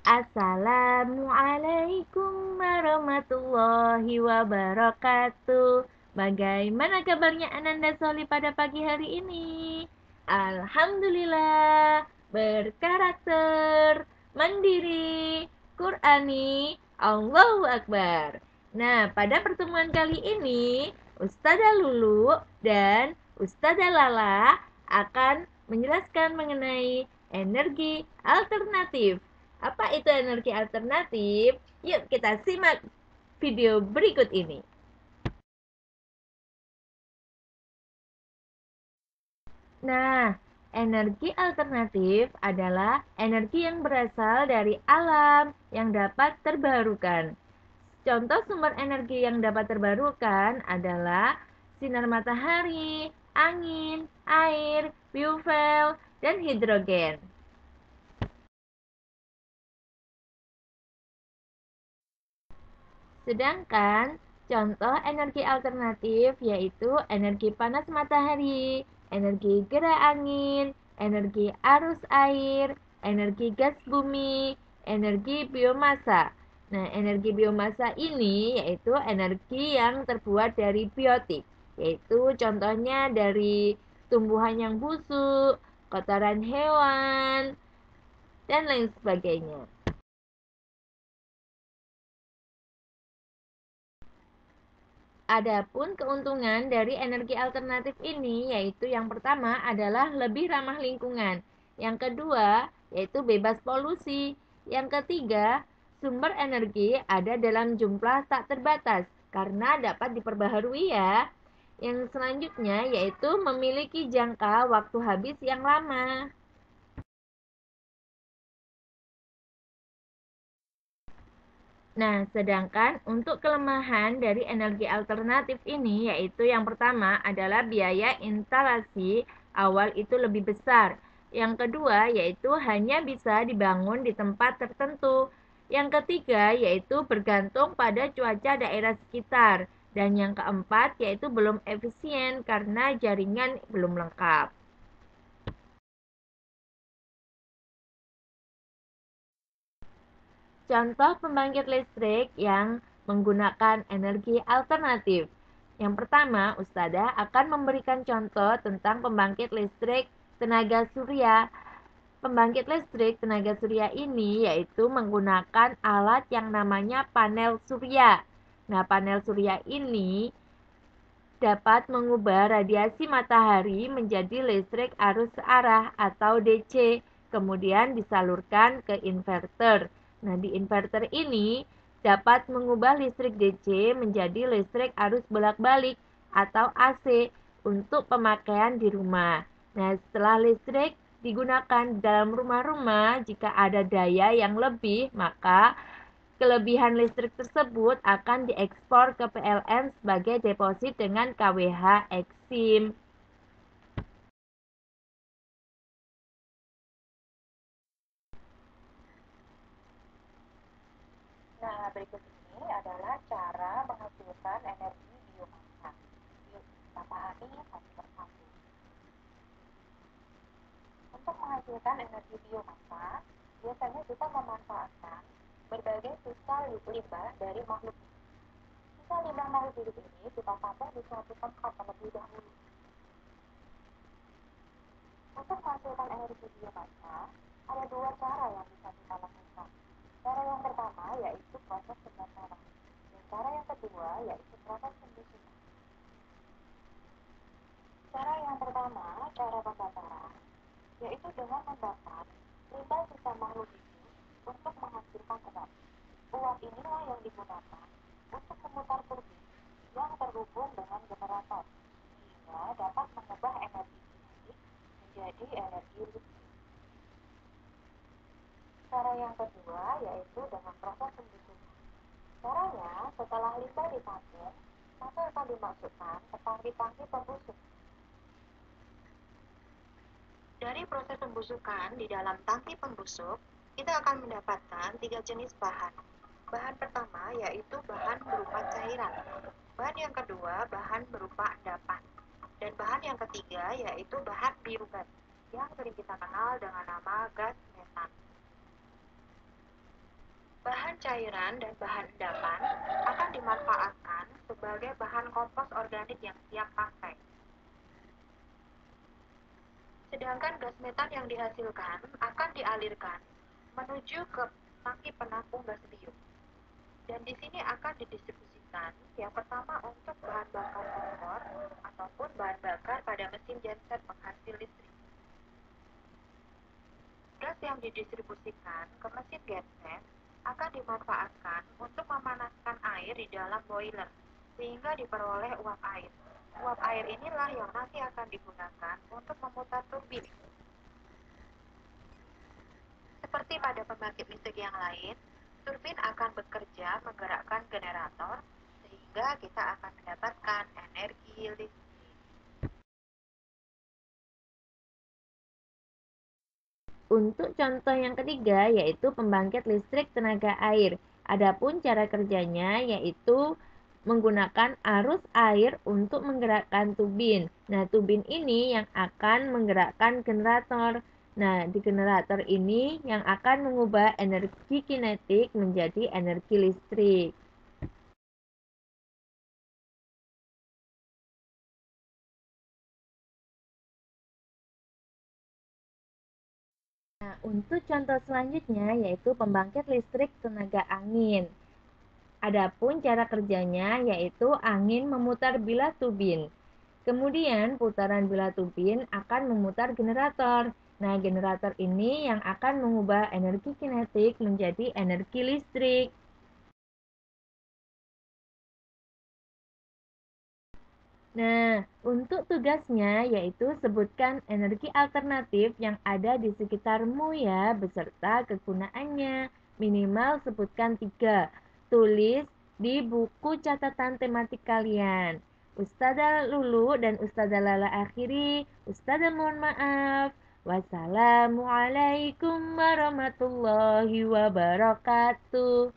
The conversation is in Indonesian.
Assalamualaikum warahmatullahi wabarakatuh. Bagaimana kabarnya Ananda Soli pada pagi hari ini? Alhamdulillah, berkarakter, mandiri, Qurani, Allahu Akbar. Nah, pada pertemuan kali ini, Ustazah Lulu dan Ustazah Lala akan menjelaskan mengenai energi alternatif. Apa itu energi alternatif? Yuk kita simak video berikut ini. Nah, energi alternatif adalah energi yang berasal dari alam yang dapat terbarukan. Contoh sumber energi yang dapat terbarukan adalah sinar matahari, angin, air, biofuel, dan hidrogen. Sedangkan contoh energi alternatif yaitu energi panas matahari, energi gerak angin, energi arus air, energi gas bumi, energi biomasa. Nah, energi biomasa ini yaitu energi yang terbuat dari biotik, yaitu contohnya dari tumbuhan yang busuk, kotoran hewan, dan lain sebagainya. Adapun keuntungan dari energi alternatif ini yaitu yang pertama adalah lebih ramah lingkungan. Yang kedua yaitu bebas polusi. Yang ketiga, sumber energi ada dalam jumlah tak terbatas karena dapat diperbaharui ya. Yang selanjutnya yaitu memiliki jangka waktu habis yang lama. Nah, sedangkan untuk kelemahan dari energi alternatif ini yaitu yang pertama adalah biaya instalasi awal itu lebih besar. Yang kedua yaitu hanya bisa dibangun di tempat tertentu. Yang ketiga yaitu bergantung pada cuaca daerah sekitar. Dan yang keempat yaitu belum efisien karena jaringan belum lengkap. Contoh pembangkit listrik yang menggunakan energi alternatif. Yang pertama, Ustazah akan memberikan contoh tentang pembangkit listrik tenaga surya. Pembangkit listrik tenaga surya ini yaitu menggunakan alat yang namanya panel surya. Nah, panel surya ini dapat mengubah radiasi matahari menjadi listrik arus searah atau DC, kemudian disalurkan ke inverter. Nah, di inverter ini dapat mengubah listrik DC menjadi listrik arus bolak-balik atau AC untuk pemakaian di rumah. Nah, setelah listrik digunakan dalam rumah-rumah, jika ada daya yang lebih, maka kelebihan listrik tersebut akan diekspor ke PLN sebagai deposit dengan KWH Eksim. Nah, berikut ini adalah cara menghasilkan energi biomasa. Yuk, kita pahami satu persatu. Untuk menghasilkan energi biomasa, biasanya kita memanfaatkan berbagai sisa limbah dari makhluk hidup. Sisa limbah makhluk hidup ini kita tampung di suatu tempat terlebih dahulu. Untuk menghasilkan energi biomasa, ada dua cara yang bisa kita lakukan. Cara yang pertama yaitu proses pembakaran, dan cara yang kedua yaitu proses pembusukan. Cara yang pertama, cara pembakaran, yaitu dengan membakar limbah sisa makhluk hidup untuk menghasilkan uap. Uap inilah yang digunakan untuk memutar turbin yang terhubung dengan generator, sehingga dapat mengubah energi kinetik menjadi energi listrik. Cara yang kedua yaitu dengan proses pembusukan. Caranya, setelah limbah ditampung, maka akan dimasukkan ke tangki-tangki pembusuk. Dari proses pembusukan di dalam tangki pembusuk, kita akan mendapatkan tiga jenis bahan. Bahan pertama yaitu bahan berupa cairan. Bahan yang kedua bahan berupa endapan. Dan bahan yang ketiga yaitu bahan biogas yang sering kita kenal dengan nama gas metan. Bahan cairan dan bahan endapan akan dimanfaatkan sebagai bahan kompos organik yang siap pakai. Sedangkan gas metan yang dihasilkan akan dialirkan menuju ke tangki penampung gas liur. Dan di sini akan didistribusikan yang pertama untuk bahan bakar kompor ataupun bahan bakar pada mesin genset penghasil listrik. Gas yang didistribusikan ke mesin genset akan dimanfaatkan untuk memanaskan air di dalam boiler sehingga diperoleh uap air. Uap air inilah yang nanti akan digunakan untuk memutar turbin. Seperti pada pembangkit listrik yang lain, turbin akan bekerja menggerakkan generator sehingga kita akan mendapatkan energi listrik. Untuk contoh yang ketiga yaitu pembangkit listrik tenaga air. Adapun cara kerjanya yaitu menggunakan arus air untuk menggerakkan tubin. Nah, tubin ini yang akan menggerakkan generator. Nah, di generator ini yang akan mengubah energi kinetik menjadi energi listrik. Nah, untuk contoh selanjutnya yaitu pembangkit listrik tenaga angin. Adapun cara kerjanya yaitu angin memutar bilah tubin. Kemudian putaran bilah tubin akan memutar generator. Nah, generator ini yang akan mengubah energi kinetik menjadi energi listrik. Nah, untuk tugasnya yaitu sebutkan energi alternatif yang ada di sekitarmu ya, beserta kegunaannya. Minimal sebutkan 3. Tulis di buku catatan tematik kalian. Ustazah Lulu dan Ustazah Lala akhiri. Ustazah mohon maaf. Wassalamualaikum warahmatullahi wabarakatuh.